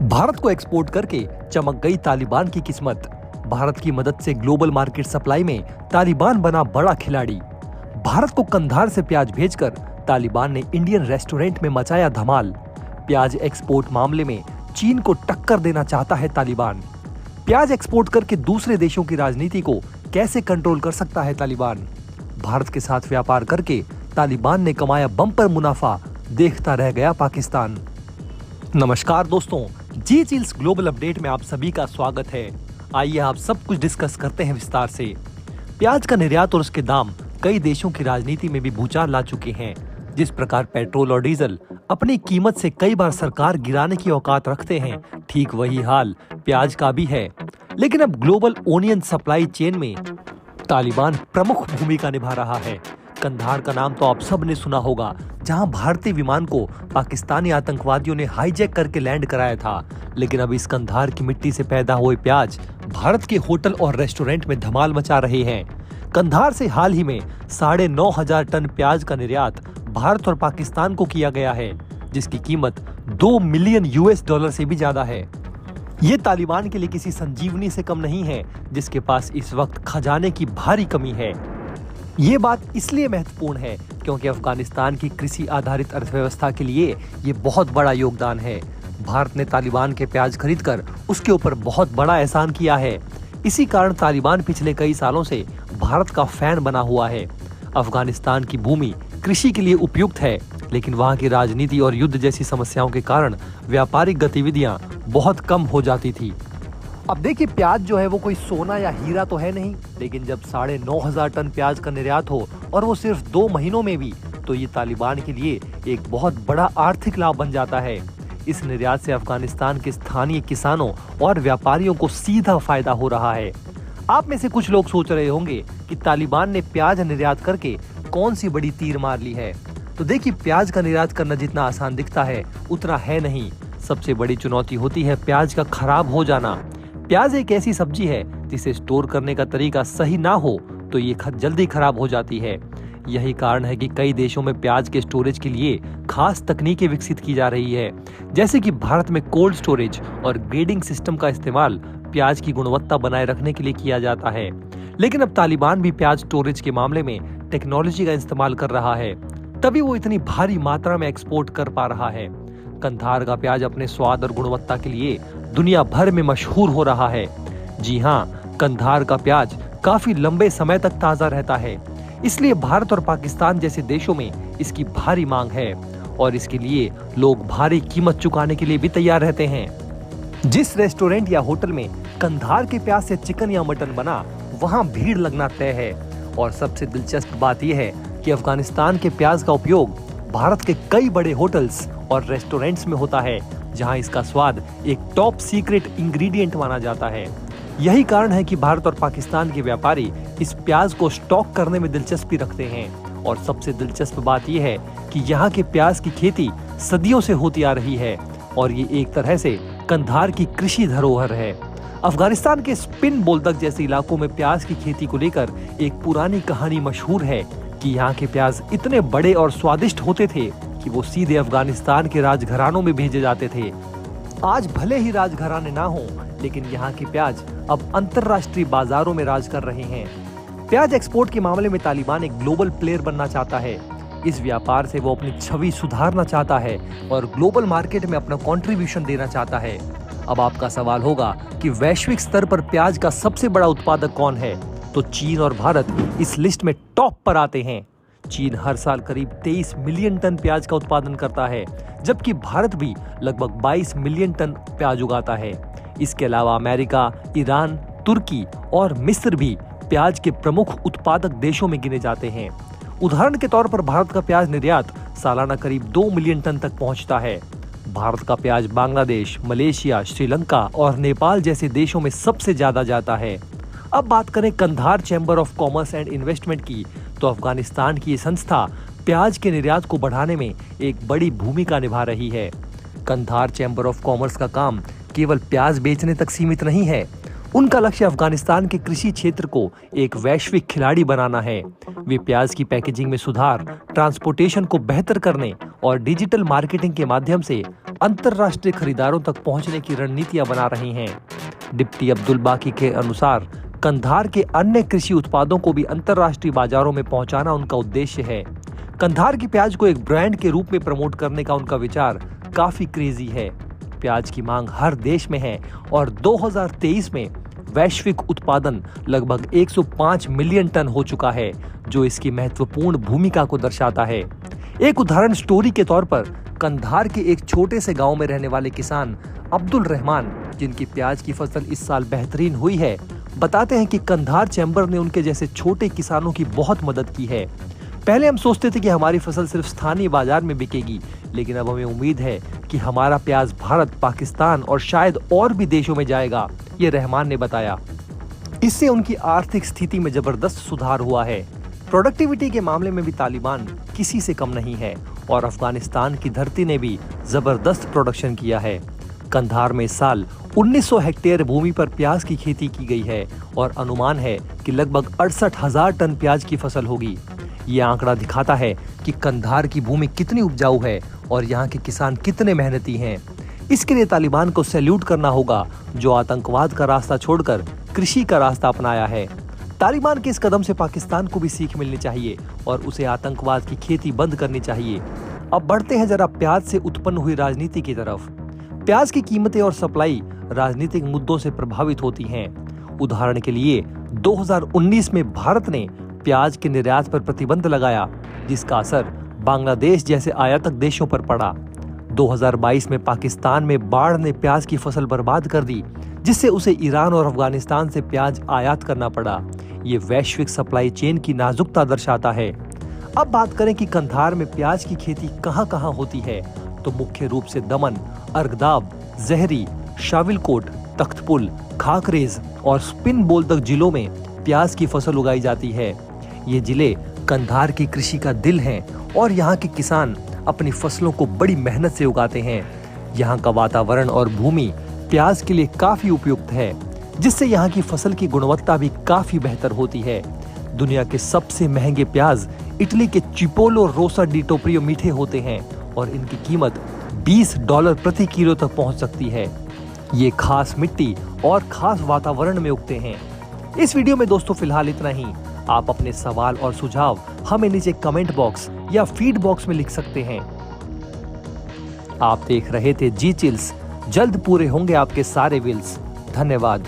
भारत को एक्सपोर्ट करके चमक गई तालिबान की किस्मत। भारत की मदद से ग्लोबल मार्केट सप्लाई में तालिबान बना बड़ा खिलाड़ी। भारत को कंधार से प्याज भेजकर तालिबान ने इंडियन रेस्टोरेंट में मचाया धमाल। प्याज एक्सपोर्ट मामले में चीन को टक्कर देना चाहता है तालिबान। प्याज एक्सपोर्ट करके दूसरे देशों की राजनीति को कैसे कंट्रोल कर सकता है तालिबान। भारत के साथ व्यापार करके तालिबान ने कमाया बम्पर मुनाफा, देखता रह गया पाकिस्तान। नमस्कार दोस्तों, जी चिल्स ग्लोबल अपडेट में आप सभी का स्वागत है। आइए आप सब कुछ डिस्कस करते हैं विस्तार से। प्याज का निर्यात और उसके दाम कई देशों की राजनीति में भी भूचाल ला चुके हैं। जिस प्रकार पेट्रोल और डीजल अपनी कीमत से कई बार सरकार गिराने की औकात रखते हैं, ठीक वही हाल प्याज का भी है। लेकिन अब ग्लोबल ओनियन सप्लाई चेन में तालिबान प्रमुख भूमिका निभा रहा है। कंधार का नाम तो आप सब ने सुना होगा, जहां भारतीय विमान को पाकिस्तानी आतंकवादियों ने हाईजैक करके लैंड कराया था। लेकिन अब इस कंधार की मिट्टी से पैदा हुए प्याज भारत के होटल और रेस्टोरेंट में धमाल मचा रहे हैं। कंधार से हाल ही में 9,500 टन प्याज का निर्यात भारत और पाकिस्तान को किया गया है, जिसकी कीमत $2 मिलियन से भी ज्यादा है। ये तालिबान के लिए किसी संजीवनी से कम नहीं है, जिसके पास इस वक्त खजाने की भारी कमी है। ये बात इसलिए महत्वपूर्ण है क्योंकि अफगानिस्तान की कृषि आधारित अर्थव्यवस्था के लिए ये बहुत बड़ा योगदान है। भारत ने तालिबान के प्याज खरीदकर उसके ऊपर बहुत बड़ा एहसान किया है। इसी कारण तालिबान पिछले कई सालों से भारत का फैन बना हुआ है। अफगानिस्तान की भूमि कृषि के लिए उपयुक्त है, लेकिन वहाँ की राजनीति और युद्ध जैसी समस्याओं के कारण व्यापारिक गतिविधियां बहुत कम हो जाती थी। अब देखिए, प्याज जो है वो कोई सोना या हीरा तो है नहीं, लेकिन जब 9,500 टन प्याज का निर्यात हो और वो सिर्फ 2 महीनों में भी, तो ये तालिबान के लिए एक बहुत बड़ा आर्थिक लाभ बन जाता है। इस निर्यात से अफगानिस्तान के स्थानीय किसानों और व्यापारियों को सीधा फायदा हो रहा है। आप में से कुछ लोग सोच रहे होंगे कि तालिबान ने प्याज निर्यात करके कौन सी बड़ी तीर मार ली है। तो देखिए, प्याज का निर्यात करना जितना आसान दिखता है उतना है नहीं। सबसे बड़ी चुनौती होती है प्याज का खराब हो जाना। प्याज एक ऐसी सब्जी है जिसे स्टोर करने का तरीका सही ना हो तो ये जल्दी खराब हो जाती है। यही कारण है कि कई देशों में प्याज के स्टोरेज के लिए खास तकनीकें विकसित की जा रही है, जैसे कि भारत में कोल्ड स्टोरेज और ग्रेडिंग सिस्टम का इस्तेमाल प्याज की गुणवत्ता बनाए रखने के लिए किया जाता है। लेकिन अब तालिबान भी प्याज स्टोरेज के मामले में टेक्नोलॉजी का इस्तेमाल कर रहा है, तभी वो इतनी भारी मात्रा में एक्सपोर्ट कर पा रहा है। कंधार का प्याज अपने स्वाद और गुणवत्ता के लिए दुनिया भर में मशहूर हो रहा है। जी हाँ, कंधार का प्याज काफी लंबे समय तक ताजा रहता है, इसलिए भारत और पाकिस्तान जैसे देशों में इसकी भारी मांग है और इसके लिए लोग भारी कीमत चुकाने के लिए भी तैयार रहते हैं। जिस रेस्टोरेंट या होटल में कंधार के प्याज से चिकन या मटन बना, वहाँ भीड़ लगना तय है। और सबसे दिलचस्प बात यह है कि अफगानिस्तान के प्याज का उपयोग भारत के कई बड़े होटल्स और रेस्टोरेंट्स में होता है, जहां इसका स्वाद एक टॉप सीक्रेट इंग्रेडिएंट माना जाता है। यही कारण है कि भारत और पाकिस्तान के व्यापारी इस प्याज को स्टॉक करने में दिलचस्पी रखते हैं। और सबसे दिलचस्प बात यह है कि यहाँ के प्याज की खेती सदियों से होती आ रही है और ये एक तरह से कंधार की कृषि धरोहर है। अफगानिस्तान के स्पिन बोल्दक जैसे इलाकों में प्याज की खेती को लेकर एक पुरानी कहानी मशहूर है कि यहाँ के प्याज इतने बड़े और स्वादिष्ट होते थे कि वो सीधे अफगानिस्तान के राजघरानों में भेजे जाते थे। आज भले ही राजघराने ना हो, लेकिन यहाँ के प्याज अब अंतर्राष्ट्रीय बाजारों में राज कर रहे हैं। प्याज एक्सपोर्ट के मामले में तालिबान एक ग्लोबल प्लेयर बनना चाहता है। इस व्यापार से वो अपनी छवि सुधारना चाहता है और ग्लोबल मार्केट में अपना कंट्रीब्यूशन देना चाहता है। अब आपका सवाल होगा कि वैश्विक स्तर पर प्याज का सबसे बड़ा उत्पादक कौन है, तो चीन और भारत इस लिस्ट में टॉप पर आते हैं। चीन हर साल करीब 23 मिलियन टन प्याज का उत्पादन करता है, जबकि भारत भी लगभग 22 मिलियन टन प्याज उगाता है। इसके अलावा अमेरिका, ईरान, तुर्की और मिस्र भी प्याज के प्रमुख उत्पादक देशों में गिने जाते हैं। उदाहरण के तौर पर भारत का प्याज निर्यात सालाना करीब 2 मिलियन टन तक पहुंचता है। भारत का प्याज बांग्लादेश, मलेशिया, श्रीलंका और नेपाल जैसे देशों में सबसे ज्यादा जाता है। अब बात करें Kandahar Chamber of Commerce and Investment की, तो अफगानिस्तान की ये संस्था प्याज के निर्यात को बढ़ाने में एक बड़ी भूमिका निभा रही है। कंधार चैम्बर ऑफ कॉमर्स का काम केवल प्याज बेचने तक सीमित नहीं है। उनका लक्ष्य अफगानिस्तान के कृषि क्षेत्र को एक वैश्विक खिलाड़ी बनाना है। वे प्याज की पैकेजिंग में सुधार, ट्रांसपोर्टेशन को बेहतर करने और डिजिटल मार्केटिंग के माध्यम से अंतरराष्ट्रीय खरीदारों तक पहुंचने की रणनीतियां बना रही हैं। डिप्टी अब्दुल बाकी के अनुसार कंधार के अन्य कृषि उत्पादों को भी अंतरराष्ट्रीय बाजारों में पहुंचाना उनका उद्देश्य है। कंधार की प्याज को एक ब्रांड के रूप में प्रमोट करने का उनका विचार काफी क्रेजी है। प्याज की मांग हर देश में है और 2023 में वैश्विक उत्पादन लगभग 105 मिलियन टन हो चुका है, जो इसकी महत्वपूर्ण भूमिका को दर्शाता है। एक उदाहरण स्टोरी के तौर पर कंधार के एक छोटे से गांव में रहने वाले किसान अब्दुल रहमान, जिनकी प्याज की फसल इस साल बेहतरीन हुई है, बताते हैं कि कंधार चैम्बर ने उनके जैसे छोटे किसानों की बहुत मदद की है। पहले हम सोचते थे कि हमारी फसल सिर्फ स्थानीय बाजार में बिकेगी, लेकिन अब हमें उम्मीद है कि हमारा प्याज भारत, पाकिस्तान और शायद और भी देशों में जाएगा, ये रहमान ने बताया। इससे उनकी आर्थिक स्थिति में जबरदस्त सुधार हुआ है। प्रोडक्टिविटी के मामले में भी तालिबान किसी से कम नहीं है और अफगानिस्तान की धरती ने भी जबरदस्त प्रोडक्शन किया है। कंधार में इस साल 1900 हेक्टेयर भूमि पर प्याज की खेती की गई है और अनुमान है कि लगभग 68,000 टन प्याज की फसल होगी। ये आंकड़ा दिखाता है कि कंधार की भूमि कितनी उपजाऊ है और यहाँ के किसान कितने मेहनती हैं। इसके लिए तालिबान को सैल्यूट करना होगा, जो आतंकवाद का रास्ता छोड़कर कृषि का रास्ता अपनाया है। तालिबान के इस कदम से पाकिस्तान को भी सीख मिलनी चाहिए और उसे आतंकवाद की खेती बंद करनी चाहिए। अब बढ़ते हैं जरा प्याज से उत्पन्न हुई राजनीति की तरफ। प्याज की कीमतें और सप्लाई राजनीतिक मुद्दों से प्रभावित होती हैं। उदाहरण के लिए 2019 में भारत ने प्याज के निर्यात पर प्रतिबंध लगाया, जिसका असर बांग्लादेश जैसे आयातक देशों पर पड़ा। 2022 में पाकिस्तान में बाढ़ ने प्याज की फसल बर्बाद कर दी, जिससे उसे ईरान और अफगानिस्तान से प्याज आयात करना पड़ा। ये वैश्विक सप्लाई चेन की नाजुकता दर्शाता है। अब बात करें कि कंधार में प्याज की खेती कहां-कहां होती है, तो मुख्य रूप से दमन, अर्गदाब, जहरी, शाविलकोट, तख्तपुल, खाकरेज और स्पिन बोलदक जिलों में प्याज की फसल उगाई जाती है। ये जिले कंधार की कृषि का दिल हैं और यहाँ के किसान अपनी फसलों को बड़ी मेहनत से उगाते हैं। यहाँ का वातावरण और भूमि प्याज के लिए काफी उपयुक्त है, जिससे यहाँ की फसल की गुणवत्ता भी काफी बेहतर होती है। दुनिया के सबसे महंगे प्याज इटली के चिपोलो रोसा डी टोप्रियो मीठे होते हैं और इनकी कीमत $20 प्रति किलो तक पहुंच सकती है। ये खास मिट्टी और खास वातावरण में उगते हैं। इस वीडियो में दोस्तों फिलहाल इतना ही। आप अपने सवाल और सुझाव हमें नीचे कमेंट बॉक्स या फीड बॉक्स में लिख सकते हैं। आप देख रहे थे जी चिल्स। जल्द पूरे होंगे आपके सारे विल्स। धन्यवाद।